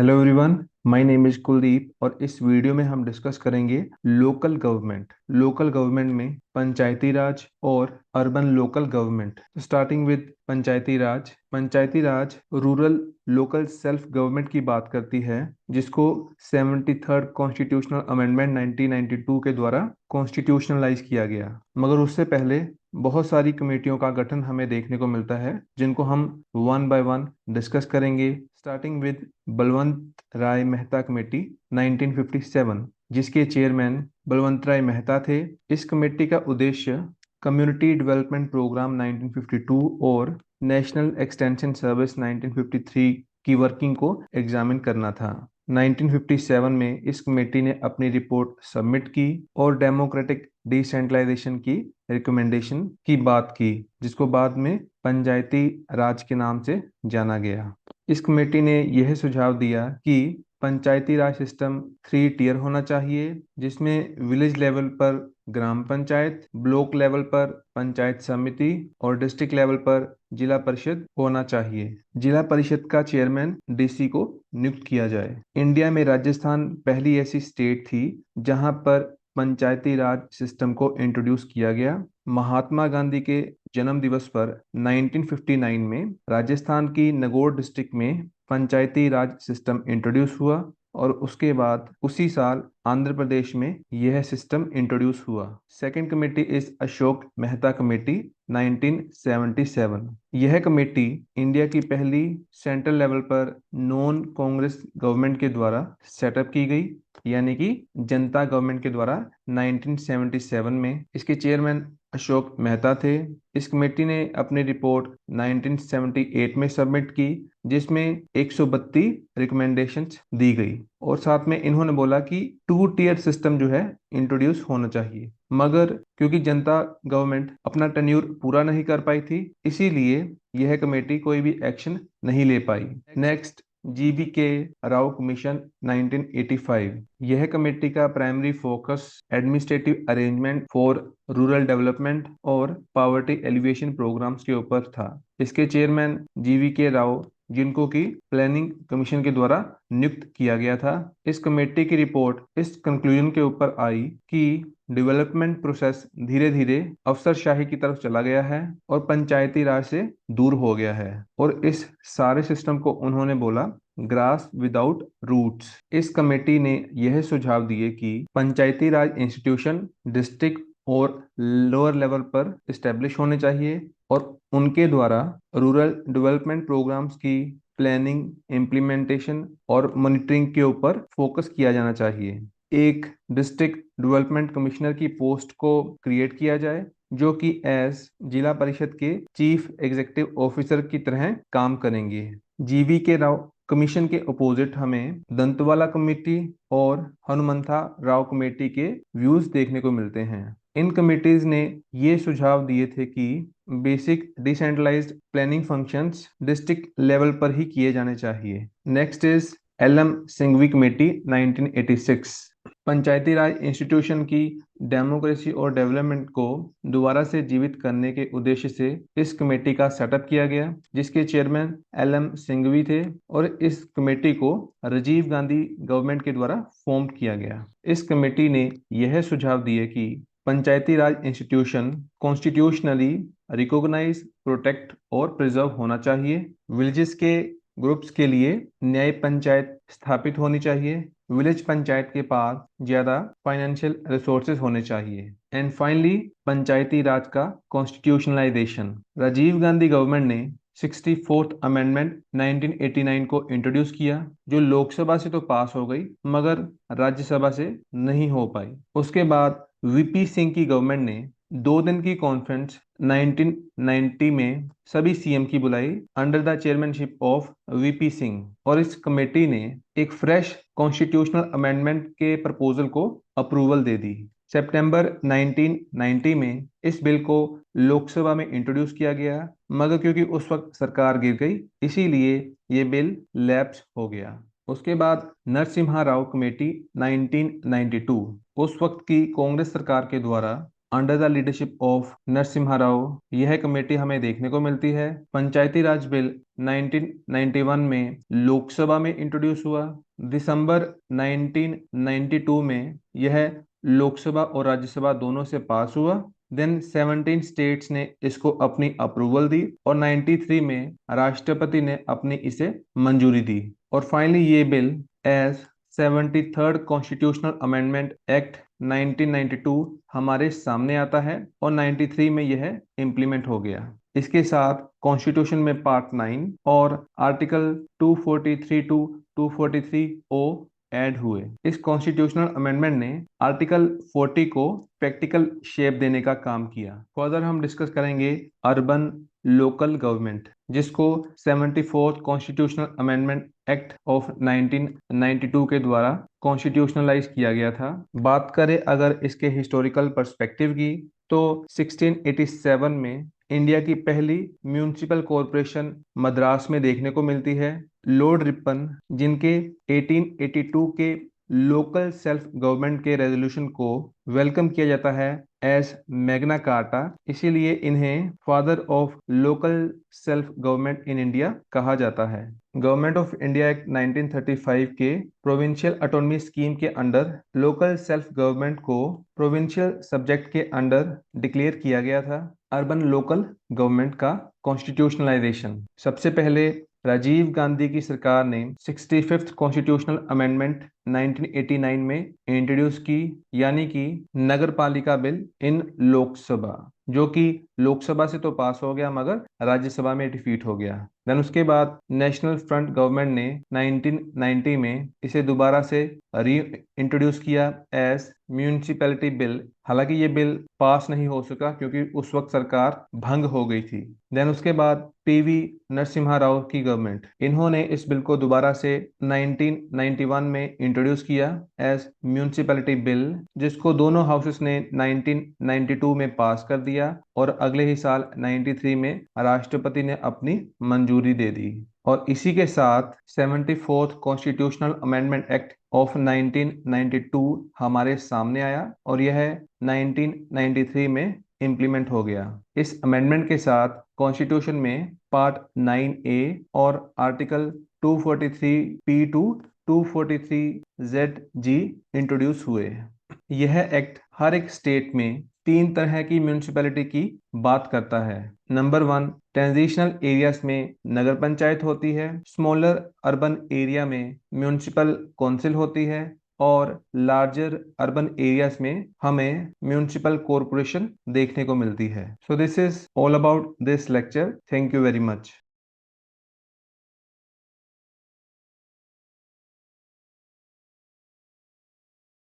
Hello everyone, my name is Kuldeep और इस video में हम डिस्कस करेंगे लोकल गवर्नमेंट में पंचायती राज और urban local government. Starting with Panchayati Raj rural local self government की बात करती है, जिसको 73rd कॉन्स्टिट्यूशनल अमेंडमेंट 1992 के द्वारा कॉन्स्टिट्यूशनलाइज किया गया। मगर उससे पहले बहुत सारी कमेटियों का गठन हमें देखने को मिलता है, जिनको हम वन बाय वन डिस्कस करेंगे। Starting with Balwant Rai Mehta committee 1957, जिसके चेयरमैन बलवंत राय मेहता थे। इस कमेटी का उद्देश्य कम्युनिटी डेवलपमेंट प्रोग्राम 1952 और नेशनल एक्सटेंशन सर्विस 1953 की वर्किंग को एग्जामिन करना था। 1957 में इस कमेटी ने अपनी रिपोर्ट सबमिट की और डेमोक्रेटिक डिसेंट्रलाइजेशन की रिकमेंडेशन की बात की, जिसको बाद में पंचायती राज के नाम से जाना गया। इस कमेटी ने यह सुझाव दिया कि पंचायती राज सिस्टम 3 टियर होना चाहिए, जिसमें विलेज लेवल पर ग्राम पंचायत, ब्लॉक लेवल पर पंचायत समिति और डिस्ट्रिक्ट लेवल पर जिला परिषद होना चाहिए। जिला परिषद का चेयरमैन डीसी को नियुक्त किया जाए। इंडिया में राजस्थान पहली ऐसी स्टेट थी जहां पर पंचायती राज सिस्टम को इंट्रोड्यूस किया गया। महात्मा गांधी के जन्म दिवस पर 1959 में राजस्थान की नगौर डिस्ट्रिक्ट में पंचायती राज सिस्टम इंट्रोड्यूस हुआ और उसके बाद उसी साल आंध्र प्रदेश में यह सिस्टम इंट्रोड्यूस हुआ। Second committee is Ashok Mehta committee 1977। यह कमेटी इंडिया की पहली सेंट्रल लेवल पर नॉन कांग्रेस गवर्नमेंट के द्वारा सेटअप की गई, यानी कि जनता गवर्नमेंट के द्वारा 1977 में। इसके चेयरमैन अशोक मेहता थे। इस कमेटी ने अपनी रिपोर्ट 1978 में सबमिट की, जिसमें 132 रिकमेंडेशंस दी गई और साथ में इन्होंने बोला कि 2 टियर सिस्टम जो है इंट्रोड्यूस होना चाहिए। मगर क्योंकि जनता गवर्नमेंट अपना टेन्यूर पूरा नहीं कर पाई थी, इसीलिए यह कमेटी कोई भी एक्शन नहीं ले पाई। नेक्स्ट, जीबी के राव कमीशन 1985। यह कमेटी का primary focus administrative arrangement for rural development और पावर्टी एलिवेशन प्रोग्राम्स के ऊपर था। इसके चेयरमैन जीवी के राव, जिनको की प्लानिंग कमीशन के द्वारा नियुक्त किया गया था। इस कमेटी की रिपोर्ट इस कंक्लूजन के ऊपर आई कि डेवलपमेंट प्रोसेस धीरे धीरे अफसरशाही की तरफ चला गया है और पंचायती राज से दूर हो गया है, और इस सारे सिस्टम को उन्होंने बोला ग्रास विदाउट रूट्स। इस कमेटी ने यह सुझाव दिए कि पंचायती राज इंस्टीट्यूशन डिस्ट्रिक्ट और लोअर लेवल पर इस्टेब्लिश होने चाहिए और उनके द्वारा रूरल डेवलपमेंट प्रोग्राम्स की प्लानिंग, इम्प्लीमेंटेशन और मॉनिटरिंग के ऊपर फोकस किया जाना चाहिए। एक डिस्ट्रिक्ट डेवलपमेंट कमिश्नर की पोस्ट को क्रिएट किया जाए, जो कि एज जिला परिषद के चीफ एग्जीक्यूटिव ऑफिसर की तरह काम करेंगे। जीवी के राव कमीशन के अपोजिट हमें दंतवाला कमेटी और हनुमंथा राव कमेटी के व्यूज देखने को मिलते हैं। इन कमिटीज ने ये सुझाव दिए थे कि basic decentralised planning functions district level पर ही किए जाने चाहिए। Next is L M. Singhvi committee 1986। Panchayati Raj institution की डेमोक्रेसी और डेवलपमेंट को दोबारा से जीवित करने के उद्देश्य से इस कमेटी का सेटअप किया गया, जिसके चेयरमैन एल.एम. सिंघवी थे और इस कमेटी को राजीव गांधी गवर्नमेंट के द्वारा फॉर्म किया गया। इस कमेटी ने यह सुझाव दिए कि पंचायती Raj institution constitutionally recognise, protect और प्रिजर्व होना चाहिए। विलेजेस के ग्रुप्स के लिए न्याय पंचायत स्थापित होनी चाहिए। विलेज पंचायत के पास ज्यादा फाइनेंशियल रिसोर्सेज होने चाहिए। एंड फाइनली, पंचायती राज का कॉन्स्टिट्यूशनलाइजेशन। राजीव गांधी गवर्नमेंट ने 64th अमेंडमेंट 1989 को इंट्रोड्यूस किया, जो लोकसभा से तो पास हो गई मगर राज्यसभा से नहीं हो पाई। उसके बाद वीपी सिंह की गवर्नमेंट ने 2 दिन की कॉन्फ्रेंस 1990 में सभी सीएम की बुलाई under the chairmanship of VP Singh, और इस कमेटी ने एक फ्रेश कॉन्स्टिट्यूशनल अमेंडमेंट के प्रपोजल को अप्रूवल दे दी। सितंबर 1990 में इस बिल को लोकसभा में इंट्रोड्यूस किया गया, मगर क्योंकि उस वक्त सरकार गिर गई, इसीलिए ये बिल लैप्स हो गया। उसके बाद नरसिम्हा राव कमेटी 1992, उस वक्त की कांग्रेस सरकार के द्वारा under the leadership of Narasimha Rao. यह कमेटी हमें देखने को मिलती है। पंचायती राज बिल 1991 में लोकसभा में इंट्रोड्यूस हुआ। दिसंबर 1992 में यह लोकसभा और राज्यसभा दोनों से पास हुआ। देन 17 स्टेट्स ने इसको अपनी अप्रूवल दी और 93 में राष्ट्रपति ने अपनी इसे मंजूरी दी। और फाइनली ये bill as 73rd constitutional amendment act 1992 हमारे सामने आता है और 93 में यह इम्प्लीमेंट हो गया। इसके साथ कॉन्स्टिट्यूशन में पार्ट 9 और आर्टिकल 243 टू 243 ओ ऐड हुए। इस कॉन्स्टिट्यूशनल अमेंडमेंट ने आर्टिकल 40 को प्रैक्टिकल शेप देने का काम किया। फर्दर हम डिस्कस करेंगे अर्बन लोकल गवर्नमेंट, जिसको 74th constitutional amendment act of 1992 के द्वारा कॉन्स्टिट्यूशनलाइज किया गया था। बात करें अगर इसके हिस्टोरिकल पर्सपेक्टिव की, तो 1687 में इंडिया की पहली म्यूनिसिपल कॉरपोरेशन मद्रास में देखने को मिलती है। लॉर्ड रिपन, जिनके 1882 के लोकल सेल्फ गवर्नमेंट के रेजोल्यूशन को वेलकम किया जाता है एज मैग्ना कार्टा, इसीलिए इन्हें father of local self government in India कहा जाता है। गवर्नमेंट ऑफ इंडिया एक्ट 1935 के प्रोविंशियल ऑटोनॉमी स्कीम के अंडर लोकल सेल्फ गवर्नमेंट को प्रोविंशियल सब्जेक्ट के अंडर डिक्लेयर किया गया था। अर्बन लोकल गवर्नमेंट का कॉन्स्टिट्यूशनलाइजेशन सबसे पहले राजीव गांधी की सरकार ने 65th कॉन्स्टिट्यूशनल अमेंडमेंट 1989 में इंट्रोड्यूस की, यानी कि नगर पालिका बिल इन लोकसभा, जो कि लोकसभा से तो पास हो गया मगर राज्यसभा में डिफीट हो गया। देन उसके बाद नेशनल फ्रंट गवर्नमेंट ने 1990 में इसे दोबारा से री इंट्रोड्यूस किया एज म्यूनिसिपैलिटी बिल। हालांकि ये बिल पास नहीं हो सका क्योंकि उस वक्त सरकार भंग हो गई थी। देन उसके बाद पीवी नरसिम्हा राव की गवर्नमेंट, इन्होंने इस बिल को दोबारा से 1991 में इंट्रोड्यूस किया एज म्यूनिसिपैलिटी बिल, जिसको दोनों हाउसेस ने 1992 में पास कर दिया और अगले ही साल 93 में राष्ट्रपति ने अपनी मंजूरी दे दी। और इसी के साथ 74th constitutional amendment act of 1992 हमारे सामने आया और यह 1993 में इम्प्लीमेंट हो गया। इस अमेंडमेंट के साथ कॉन्स्टिट्यूशन में पार्ट 9A और article 243P to 243ZG introduce हुए। यह एक्ट हर एक स्टेट में 3 तरह की म्यूनिसिपैलिटी की बात करता है। नंबर 1, ट्रांजिशनल एरियाज में नगर पंचायत होती है। स्मॉलर अर्बन एरिया में म्यूनिसिपल काउंसिल होती है और लार्जर अर्बन एरियाज में हमें म्यूनिसिपल कॉरपोरेशन देखने को मिलती है। So this is all about this lecture. Thank you very much.